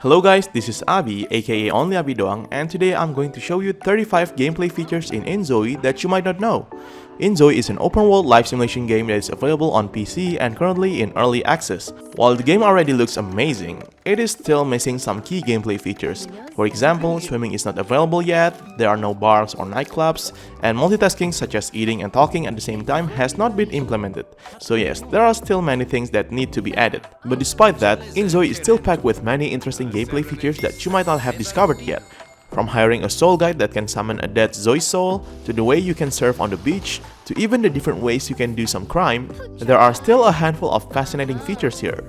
Hello guys, this is Abi, aka onlyabidoang, and today I'm going to show you 35 gameplay features in inZOI that you might not know. inZOI is an open-world life simulation game that is available on PC and currently in early access. While the game already looks amazing, it is still missing some key gameplay features. For example, swimming is not available yet, there are no bars or nightclubs, and multitasking such as eating and talking at the same time has not been implemented. So yes, there are still many things that need to be added. But despite that, inZOI is still packed with many interesting gameplay features that you might not have discovered yet. From hiring a soul guide that can summon a dead Zoe soul, to the way you can surf on the beach, to even the different ways you can do some crime, there are still a handful of fascinating features here.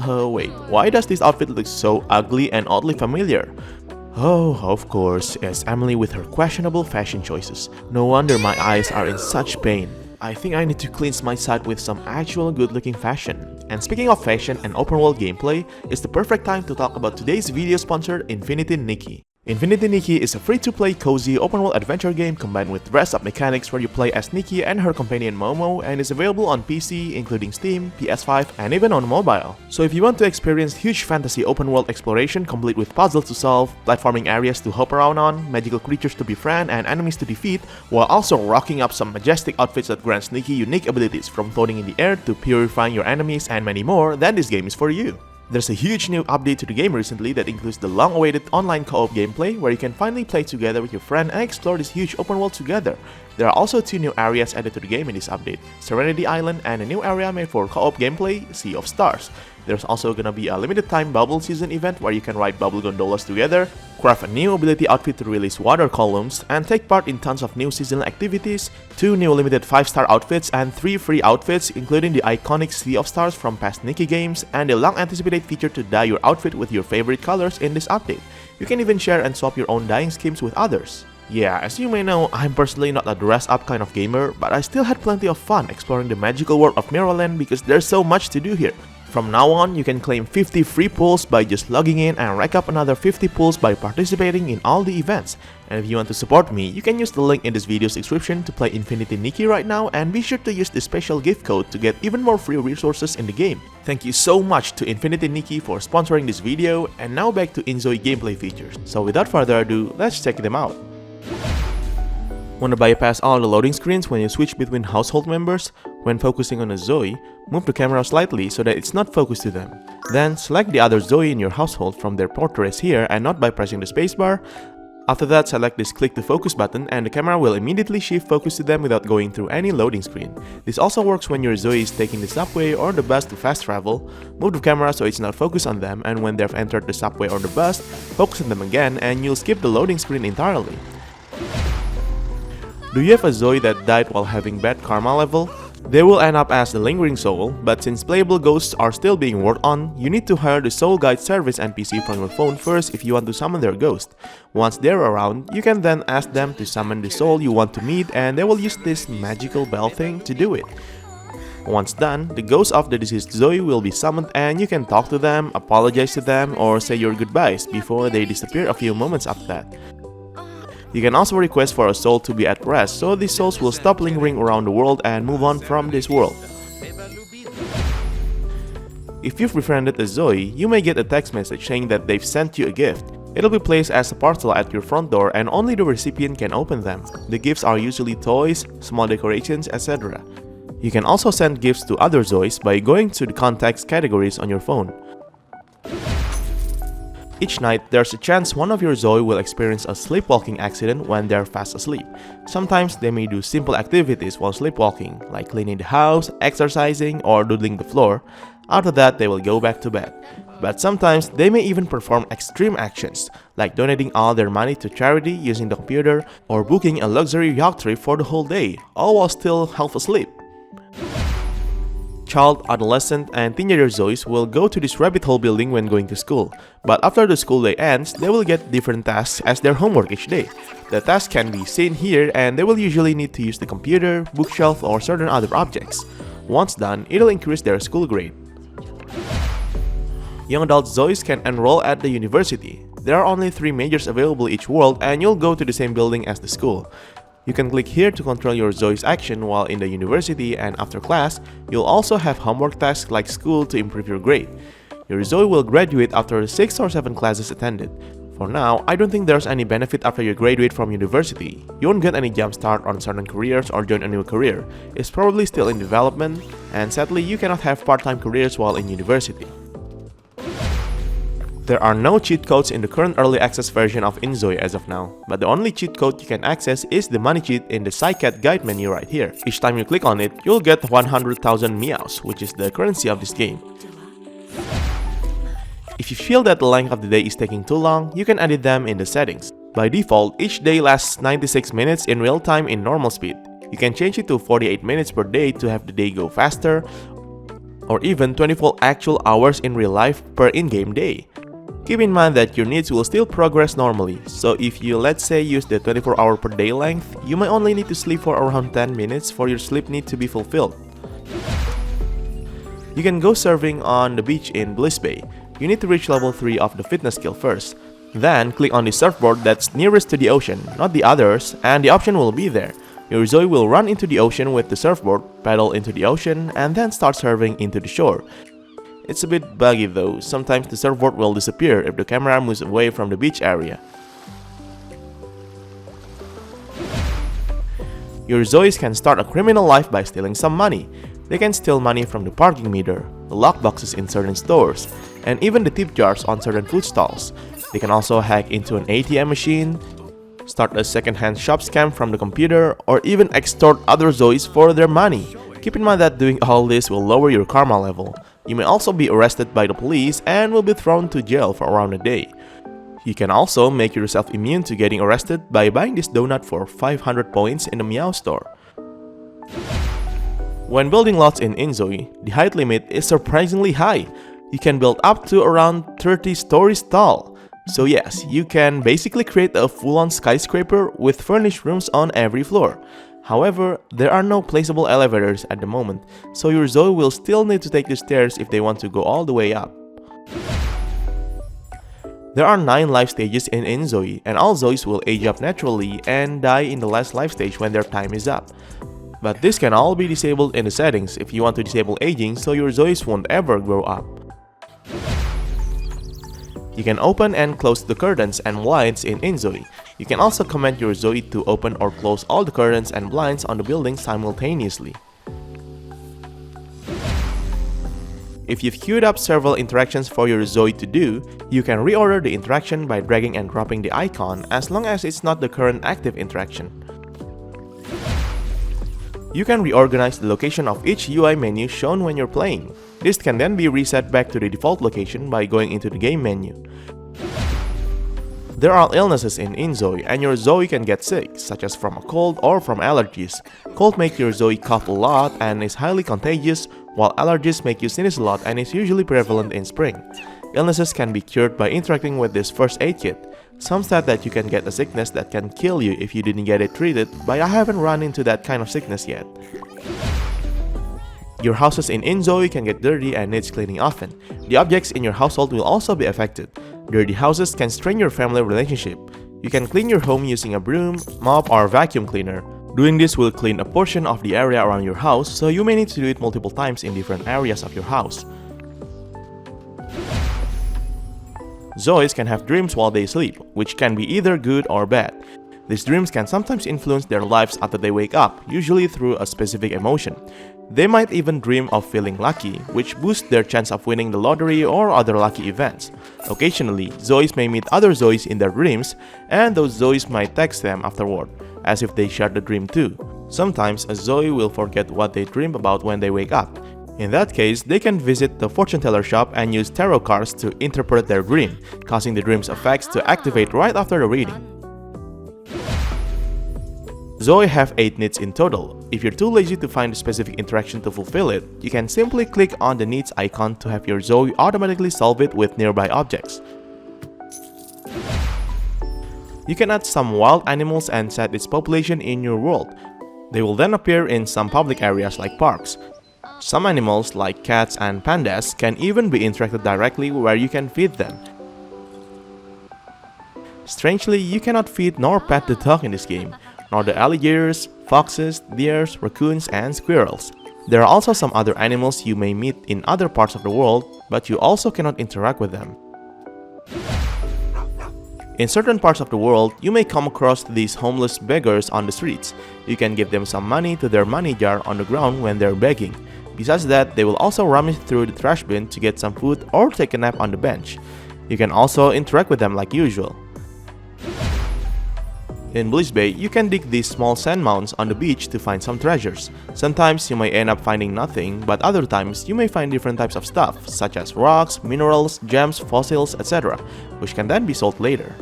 Wait, why does this outfit look so ugly and oddly familiar? Oh, of course, it's Emily with her questionable fashion choices. No wonder my eyes are in such pain. I think I need to cleanse my sight with some actual good-looking fashion. And speaking of fashion and open-world gameplay, it's the perfect time to talk about today's video sponsor, InfinityNikki. InfinityNikki is a free-to-play cozy open-world adventure game combined with dress-up mechanics where you play as Nikki and her companion Momo, and is available on PC, including Steam, PS5, and even on mobile. So if you want to experience huge fantasy open-world exploration complete with puzzles to solve, platforming areas to hop around on, magical creatures to befriend, and enemies to defeat, while also rocking up some majestic outfits that grants Nikki unique abilities from floating in the air to purifying your enemies and many more, then this game is for you. There's a huge new update to the game recently that includes the long-awaited online co-op gameplay where you can finally play together with your friend and explore this huge open world together. There are also 2 new areas added to the game in this update, Serenity Island and a new area made for co-op gameplay, Sea of Stars. There's also gonna be a limited time bubble season event where you can ride bubble gondolas together, craft a new ability outfit to release water columns, and take part in tons of new seasonal activities, 2 new limited 5-star outfits and 3 free outfits including the iconic Sea of Stars from past Nikki games, and a long-anticipated feature to dye your outfit with your favorite colors in this update. You can even share and swap your own dyeing schemes with others. Yeah, as you may know, I'm personally not a dress-up kind of gamer, but I still had plenty of fun exploring the magical world of Mirrorland because there's so much to do here. From now on, you can claim 50 free pulls by just logging in and rack up another 50 pulls by participating in all the events. And if you want to support me, you can use the link in this video's description to play InfinityNikki right now, and be sure to use the special gift code to get even more free resources in the game. Thank you so much to InfinityNikki for sponsoring this video, and now back to inZOI gameplay features. So without further ado, let's check them out. Want to bypass all the loading screens when you switch between household members? When focusing on a Zoe, move the camera slightly so that it's not focused to them. Then select the other Zoe in your household from their portraits here and not by pressing the spacebar. After that, select this click to focus button and the camera will immediately shift focus to them without going through any loading screen. This also works when your Zoe is taking the subway or the bus to fast travel. Move the camera so it's not focused on them, and when they've entered the subway or the bus, focus on them again and you'll skip the loading screen entirely. Do you have a Zoe that died while having bad karma level? They will end up as the lingering soul, but since playable ghosts are still being worked on, you need to hire the soul guide service NPC from your phone first if you want to summon their ghost. Once they're around, you can then ask them to summon the soul you want to meet, and they will use this magical bell thing to do it. Once done, the ghost of the deceased Zoe will be summoned and you can talk to them, apologize to them, or say your goodbyes before they disappear a few moments after that. You can also request for a soul to be at rest, so these souls will stop lingering around the world and move on from this world. If you've befriended a Zoe, you may get a text message saying that they've sent you a gift. It'll be placed as a parcel at your front door and only the recipient can open them. The gifts are usually toys, small decorations, etc. You can also send gifts to other Zoes by going to the contacts categories on your phone. Each night, there's a chance one of your Zoe will experience a sleepwalking accident when they're fast asleep. Sometimes they may do simple activities while sleepwalking, like cleaning the house, exercising, or doodling the floor. After that, they will go back to bed. But sometimes they may even perform extreme actions, like donating all their money to charity using the computer, or booking a luxury yacht trip for the whole day, all while still half asleep. Child, adolescent, and teenager Zoes will go to this rabbit hole building when going to school, but after the school day ends, they will get different tasks as their homework each day. The tasks can be seen here, and they will usually need to use the computer, bookshelf, or certain other objects. Once done, it'll increase their school grade. Young adult Zoes can enroll at the university. There are only 3 majors available each world, and you'll go to the same building as the school. You can click here to control your Zoe's action while in the university, and after class, you'll also have homework tasks like school to improve your grade. Your Zoe will graduate after 6 or 7 classes attended. For now, I don't think there's any benefit after you graduate from university. You won't get any jump start on certain careers or join a new career. It's probably still in development, and sadly you cannot have part-time careers while in university. There are no cheat codes in the current early access version of inZOI as of now, but the only cheat code you can access is the money cheat in the Psycat guide menu right here. Each time you click on it, you'll get 100,000 meows, which is the currency of this game. If you feel that the length of the day is taking too long, you can edit them in the settings. By default, each day lasts 96 minutes in real time in normal speed. You can change it to 48 minutes per day to have the day go faster, or even 24 actual hours in real life per in-game day. Keep in mind that your needs will still progress normally, so if you let's say use the 24-hour per day length, you might only need to sleep for around 10 minutes for your sleep need to be fulfilled. You can go surfing on the beach in Bliss Bay. You need to reach level 3 of the fitness skill first. Then click on the surfboard that's nearest to the ocean, not the others, and the option will be there. Your Zoe will run into the ocean with the surfboard, paddle into the ocean, and then start surfing into the shore. It's a bit buggy though, sometimes the surfboard will disappear if the camera moves away from the beach area. Your Zoes can start a criminal life by stealing some money. They can steal money from the parking meter, the lockboxes in certain stores, and even the tip jars on certain food stalls. They can also hack into an ATM machine, start a secondhand shop scam from the computer, or even extort other Zoes for their money. Keep in mind that doing all this will lower your karma level. You may also be arrested by the police and will be thrown to jail for around a day. You can also make yourself immune to getting arrested by buying this donut for 500 points in the Meow Store. When building lots in inZOI, the height limit is surprisingly high. You can build up to around 30 stories tall. So yes, you can basically create a full-on skyscraper with furnished rooms on every floor. However, there are no placeable elevators at the moment, so your Zoe will still need to take the stairs if they want to go all the way up. There are 9 life stages in inZOI, and all Zoes will age up naturally and die in the last life stage when their time is up. But this can all be disabled in the settings if you want to disable aging so your Zoes won't ever grow up. You can open and close the curtains and blinds in inZOI. You can also command your Zoe to open or close all the curtains and blinds on the building simultaneously. If you've queued up several interactions for your Zoe to do, you can reorder the interaction by dragging and dropping the icon as long as it's not the current active interaction. You can reorganize the location of each UI menu shown when you're playing. This can then be reset back to the default location by going into the game menu. There are illnesses in inZOI and your Zoe can get sick, such as from a cold or from allergies. Cold makes your Zoe cough a lot and is highly contagious, while allergies make you sneeze a lot and is usually prevalent in spring. Illnesses can be cured by interacting with this first aid kit. Some said that you can get a sickness that can kill you if you didn't get it treated, but I haven't run into that kind of sickness yet. Your houses in inZOI can get dirty and needs cleaning often. The objects in your household will also be affected. Dirty houses can strain your family relationship. You can clean your home using a broom, mop, or vacuum cleaner. Doing this will clean a portion of the area around your house, so you may need to do it multiple times in different areas of your house. Zoes can have dreams while they sleep, which can be either good or bad. These dreams can sometimes influence their lives after they wake up, usually through a specific emotion. They might even dream of feeling lucky, which boosts their chance of winning the lottery or other lucky events. Occasionally, Zoes may meet other Zoes in their dreams, and those Zoes might text them afterward, as if they shared the dream too. Sometimes a Zoe will forget what they dream about when they wake up. In that case, they can visit the fortune teller shop and use tarot cards to interpret their dream, causing the dream's effects to activate right after the reading. Zoe have 8 needs in total. If you're too lazy to find a specific interaction to fulfill it, you can simply click on the needs icon to have your Zoe automatically solve it with nearby objects. You can add some wild animals and set its population in your world. They will then appear in some public areas like parks. Some animals, like cats and pandas, can even be interacted directly where you can feed them. Strangely, you cannot feed nor pet the dog in this game, nor the alligators, foxes, deers, raccoons, and squirrels. There are also some other animals you may meet in other parts of the world, but you also cannot interact with them. In certain parts of the world, you may come across these homeless beggars on the streets. You can give them some money to their money jar on the ground when they're begging. Besides that, they will also rummage through the trash bin to get some food or take a nap on the bench. You can also interact with them like usual. In Bliss Bay, you can dig these small sand mounds on the beach to find some treasures. Sometimes you may end up finding nothing, but other times you may find different types of stuff, such as rocks, minerals, gems, fossils, etc., which can then be sold later.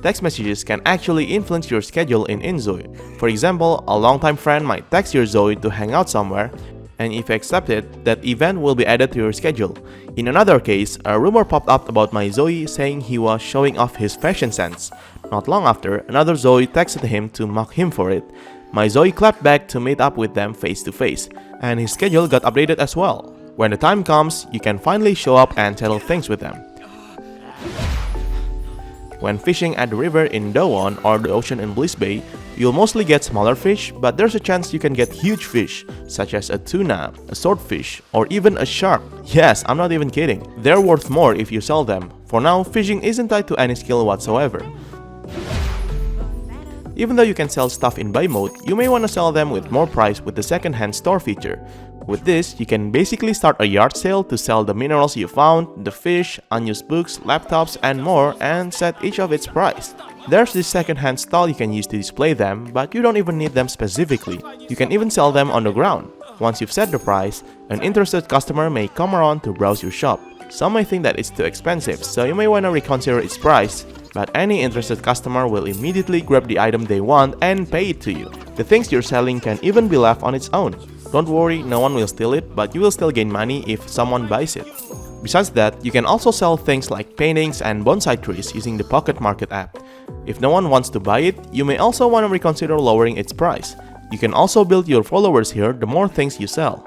Text messages can actually influence your schedule in inZOI. For example, a longtime friend might text your Zoe to hang out somewhere, and if you accept it, that event will be added to your schedule. In another case, a rumor popped up about my Zoe saying he was showing off his fashion sense. Not long after, another Zoe texted him to mock him for it. My Zoe clapped back to meet up with them face to face, and his schedule got updated as well. When the time comes, you can finally show up and settle things with them. When fishing at the river in Dawon or the ocean in Bliss Bay, you'll mostly get smaller fish, but there's a chance you can get huge fish, such as a tuna, a swordfish, or even a shark. Yes, I'm not even kidding. They're worth more if you sell them. For now, fishing isn't tied to any skill whatsoever. Even though you can sell stuff in buy mode, you may want to sell them with more price with the Secondhand Store feature. With this, you can basically start a yard sale to sell the minerals you found, the fish, unused books, laptops, and more, and set each of its price. There's this secondhand stall you can use to display them, but you don't even need them specifically. You can even sell them on the ground. Once you've set the price, an interested customer may come around to browse your shop. Some may think that it's too expensive, so you may want to reconsider its price, but any interested customer will immediately grab the item they want and pay it to you. The things you're selling can even be left on its own. Don't worry, no one will steal it, but you will still gain money if someone buys it. Besides that, you can also sell things like paintings and bonsai trees using the Pocket Market app. If no one wants to buy it, you may also want to reconsider lowering its price. You can also build your followers here the more things you sell.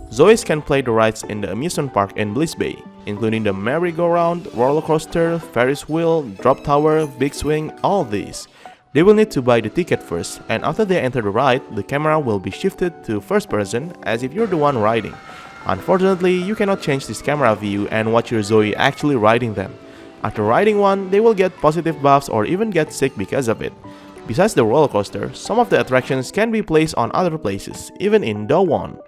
Zoes can play the rides in the Amusement Park in Bliss Bay, including the merry-go-round, roller coaster, Ferris wheel, drop tower, big swing, all these. They will need to buy the ticket first, and after they enter the ride, the camera will be shifted to first person as if you're the one riding. Unfortunately, you cannot change this camera view and watch your Zoe actually riding them. After riding one, they will get positive buffs or even get sick because of it. Besides the roller coaster, some of the attractions can be placed on other places, even in Dawon.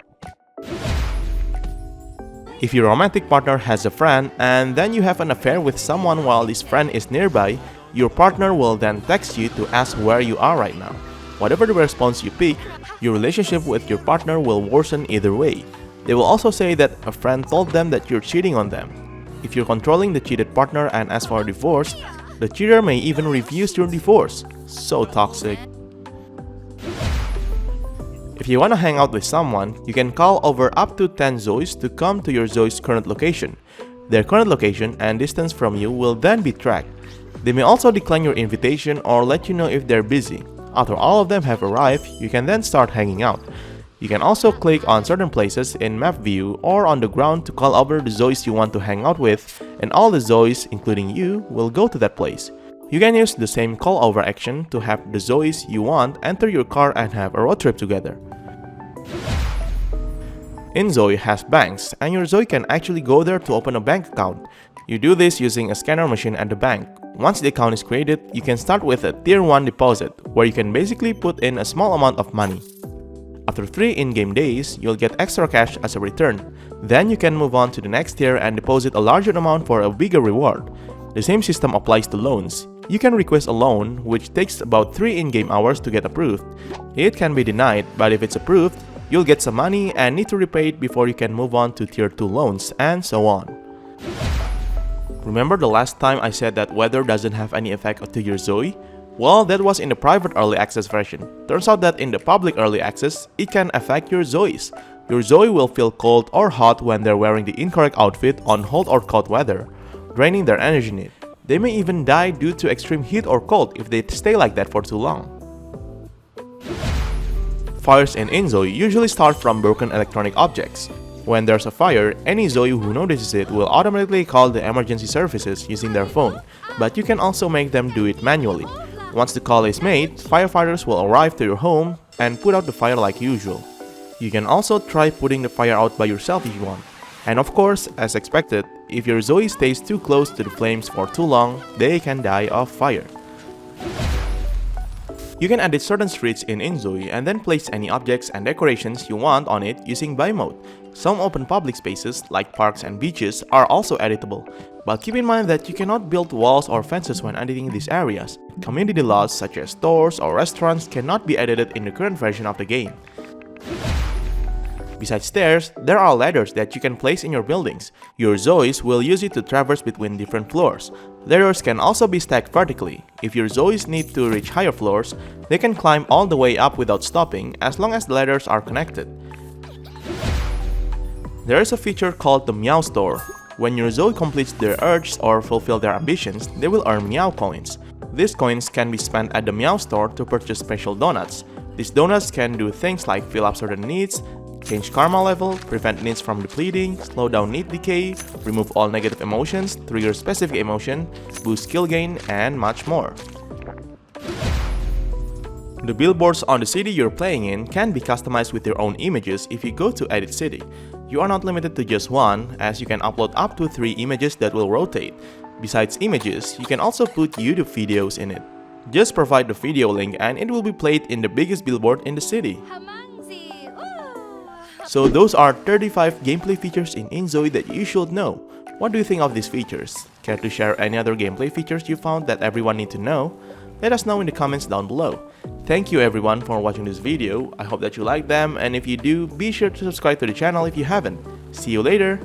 If your romantic partner has a friend and then you have an affair with someone while this friend is nearby, your partner will then text you to ask where you are right now. Whatever the response you pick, your relationship with your partner will worsen either way. They will also say that a friend told them that you're cheating on them. If you're controlling the cheated partner and ask for a divorce, the cheater may even refuse your divorce. So toxic. If you want to hang out with someone, you can call over up to 10 Zoes to come to your Zoe's current location. Their current location and distance from you will then be tracked. They may also decline your invitation or let you know if they're busy. After all of them have arrived, you can then start hanging out. You can also click on certain places in map view or on the ground to call over the Zoes you want to hang out with, and all the Zoes, including you, will go to that place. You can use the same call over action to have the Zoes you want enter your car and have a road trip together. inZOI has banks, and your Zoe can actually go there to open a bank account. You do this using a scanner machine at the bank. Once the account is created, you can start with a Tier 1 deposit, where you can basically put in a small amount of money. After 3 in-game days, you'll get extra cash as a return. Then you can move on to the next tier and deposit a larger amount for a bigger reward. The same system applies to loans. You can request a loan, which takes about 3 in-game hours to get approved. It can be denied, but if it's approved, you'll get some money and need to repay it before you can move on to Tier 2 loans, and so on. Remember the last time I said that weather doesn't have any effect to your Zoe? Well, that was in the private early access version. Turns out that in the public early access, it can affect your Zoes. Your Zoe will feel cold or hot when they're wearing the incorrect outfit on hot or cold weather, draining their energy need. They may even die due to extreme heat or cold if they stay like that for too long. Fires in inZOI usually start from broken electronic objects. When there's a fire, any ZOI who notices it will automatically call the emergency services using their phone, but you can also make them do it manually. Once the call is made, firefighters will arrive to your home and put out the fire like usual. You can also try putting the fire out by yourself if you want. And of course, as expected, if your ZOI stays too close to the flames for too long, they can die of fire. You can edit certain streets in inZOI and then place any objects and decorations you want on it using buy mode. Some open public spaces, like parks and beaches, are also editable, but keep in mind that you cannot build walls or fences when editing these areas. Community lots such as stores or restaurants cannot be edited in the current version of the game. Besides stairs, there are ladders that you can place in your buildings. Your ZOIs will use it to traverse between different floors. Ladders can also be stacked vertically. If your ZOIs need to reach higher floors, they can climb all the way up without stopping as long as the ladders are connected. There is a feature called the Meow Store. When your ZOI completes their urges or fulfill their ambitions, they will earn Meow coins. These coins can be spent at the Meow Store to purchase special donuts. These donuts can do things like fill up certain needs, change karma level, prevent needs from depleting, slow down need decay, remove all negative emotions, trigger specific emotion, boost skill gain, and much more. The billboards on the city you're playing in can be customized with your own images if you go to Edit City. You are not limited to just one, as you can upload up to 3 images that will rotate. Besides images, you can also put YouTube videos in it. Just provide the video link and it will be played in the biggest billboard in the city. So those are 35 gameplay features in inZOI that you should know. What do you think of these features? Care to share any other gameplay features you found that everyone needs to know? Let us know in the comments down below. Thank you everyone for watching this video. I hope that you liked them, and if you do, be sure to subscribe to the channel if you haven't. See you later!